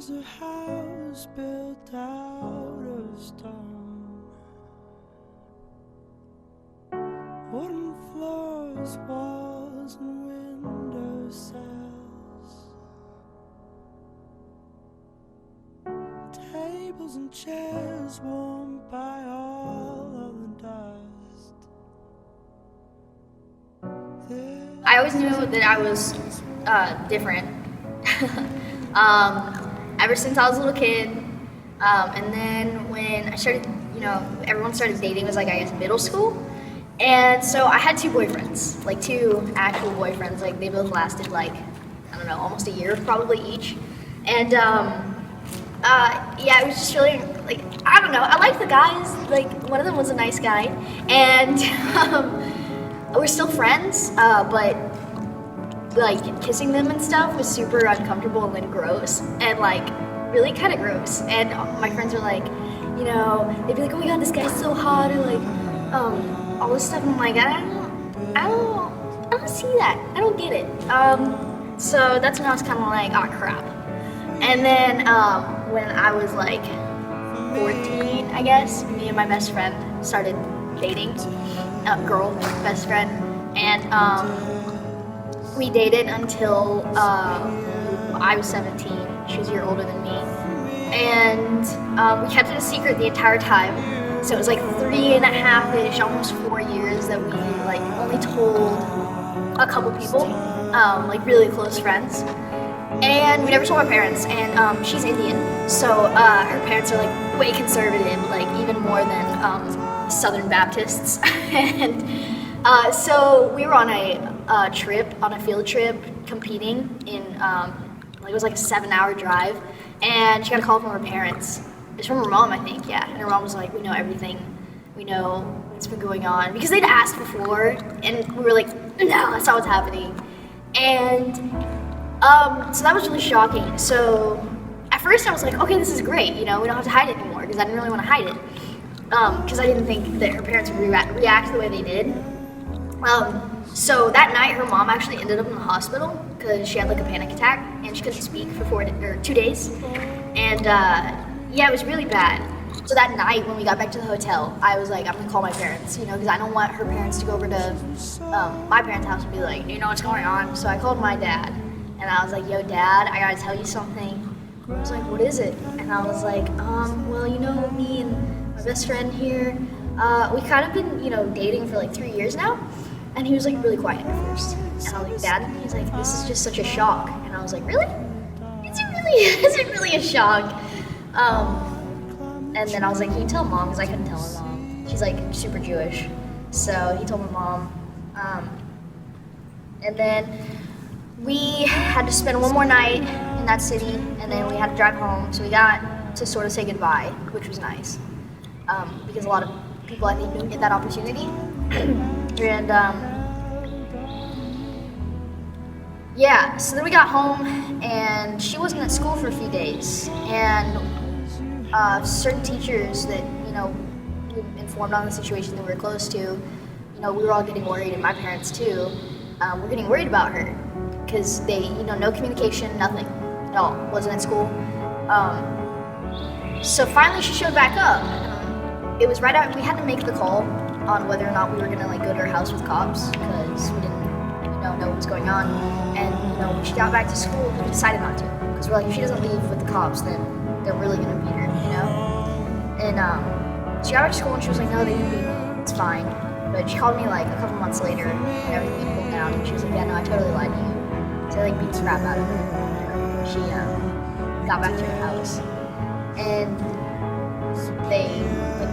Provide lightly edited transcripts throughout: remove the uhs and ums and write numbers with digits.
is a house built out of stone. Wooden floors, walls, and window sills. Tables and chairs warmed by all of the dust. I always knew that I was different. Ever since I was a little kid, and then when I started, everyone started dating, it was like, I guess, middle school. And so I had two boyfriends, like two actual boyfriends, like they both lasted like, I don't know, almost a year probably each. And yeah, it was just really, like, I don't know, I liked the guys, like one of them was a nice guy, and we're still friends, but like kissing them and stuff was super uncomfortable and like gross, and like really kind of gross. And my friends were like, they'd be like, oh my god, this guy's so hot, or like, all this stuff. And I'm like, I don't see that. I don't get it. So that's when I was kind of like, oh crap. And then when I was like 14, I guess, me and my best friend started dating, girl, best friend, and we dated until I was 17. She was a year older than me, and we kept it a secret the entire time. So it was like 3.5-ish, almost 4 years that we like only told a couple people, like really close friends. And we never told our parents, and she's Indian, so her parents are like way conservative, like even more than Southern Baptists. And so we were on a field trip, competing in, it was like a 7-hour drive, and she got a call from her parents. It's from her mom, I think, yeah. And her mom was like, we know everything. We know what's been going on. Because they'd asked before, and we were like, no, that's not what's happening. And so that was really shocking. So at first I was like, okay, this is great. We don't have to hide it anymore, because I didn't really want to hide it. Because I didn't think that her parents would react the way they did. So that night, her mom actually ended up in the hospital because she had like a panic attack, and she couldn't speak for 2 days. And yeah, it was really bad. So that night when we got back to the hotel, I was like, I'm gonna call my parents, because I don't want her parents to go over to my parents' house and be like, do you know what's going on? So I called my dad, and I was like, yo dad, I gotta tell you something. He was like, what is it? And I was like, well, me and my best friend here, we kind of been, dating for like 3 years now. And he was like really quiet at first. And I was like, dad? He's like, this is just such a shock. And I was like, really? Is it really a shock? And then I was like, can you tell mom? Because I couldn't tell her mom. She's like super Jewish. So he told my mom. And then we had to spend one more night in that city, and then we had to drive home. So we got to sort of say goodbye, which was nice. Because a lot of people, I think, didn't get that opportunity. And yeah, so then we got home, and she wasn't at school for a few days, and certain teachers that we informed on the situation that we were close to, we were all getting worried, and my parents too, were getting worried about her because they, no communication, nothing at all, wasn't at school. So finally she showed back up. It was right after we had to make the call on whether or not we were gonna go to her house with cops because we didn't know what was going on. And when she got back to school, we decided not to, because we're like, if she doesn't leave with the cops, then they're really gonna beat her, And she got back to school and she was like, no, they didn't beat me, it's fine. But she called me like a couple months later and everything cooled down, and she was like, yeah, no, I totally lied to you. So they beat the crap out of her when she got back to her house. And they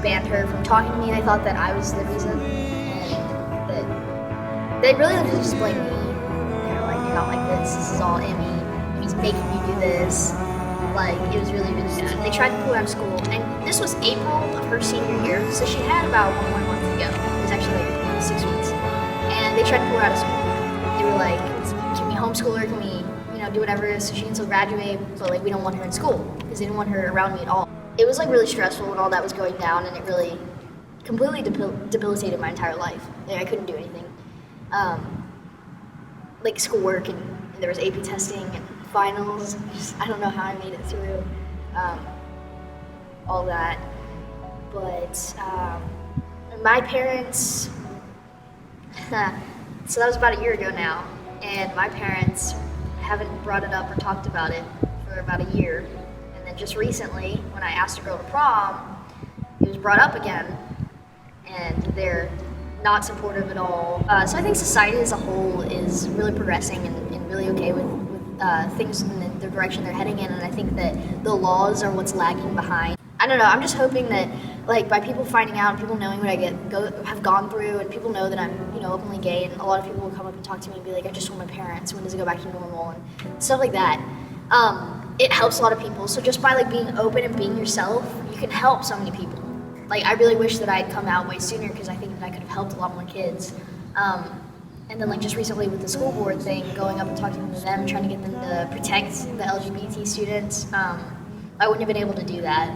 banned her from talking to me. They thought that I was the reason, and that they really just blamed me. They were like, you're not like this is all Emmy. He's making you do this. Like, it was really, really bad. They tried to pull her out of school, and this was April of her senior year, so she had about 1 more month to go. It was actually like 6 weeks. And they tried to pull her out of school. They were like, can we homeschool her? Can we, do whatever so she can still graduate? But like, we don't want her in school because they didn't want her around me at all. It was like really stressful when all that was going down, and it really completely debilitated my entire life. I couldn't do anything. Like schoolwork, and there was AP testing and finals. I don't know how I made it through all that. But my parents, so that was about a year ago now, and my parents haven't brought it up or talked about it for about a year. And then just recently, when I asked a girl to prom, it was brought up again, and they're not supportive at all. So I think society as a whole is really progressing and really okay with things in the direction they're heading in, and I think that the laws are what's lagging behind. I don't know, I'm just hoping that like by people finding out and people knowing what I have gone through, and people know that I'm openly gay, and a lot of people will come up and talk to me and be like, I just told my parents, when does it go back to normal, and stuff like that. It helps a lot of people. So just by like being open and being yourself, you can help so many people. Like I really wish that I'd come out way sooner, because I think that I could have helped a lot more kids. And then like just recently with the school board thing, going up and talking to them, trying to get them to protect the LGBT students, I wouldn't have been able to do that,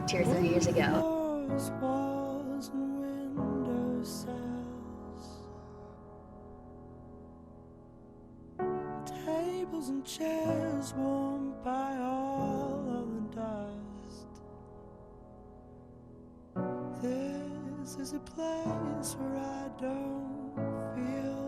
2 or 3 years ago. Doors, walls, and windowsills, tables and chairs warmed by all of the dust. This is a place where I don't feel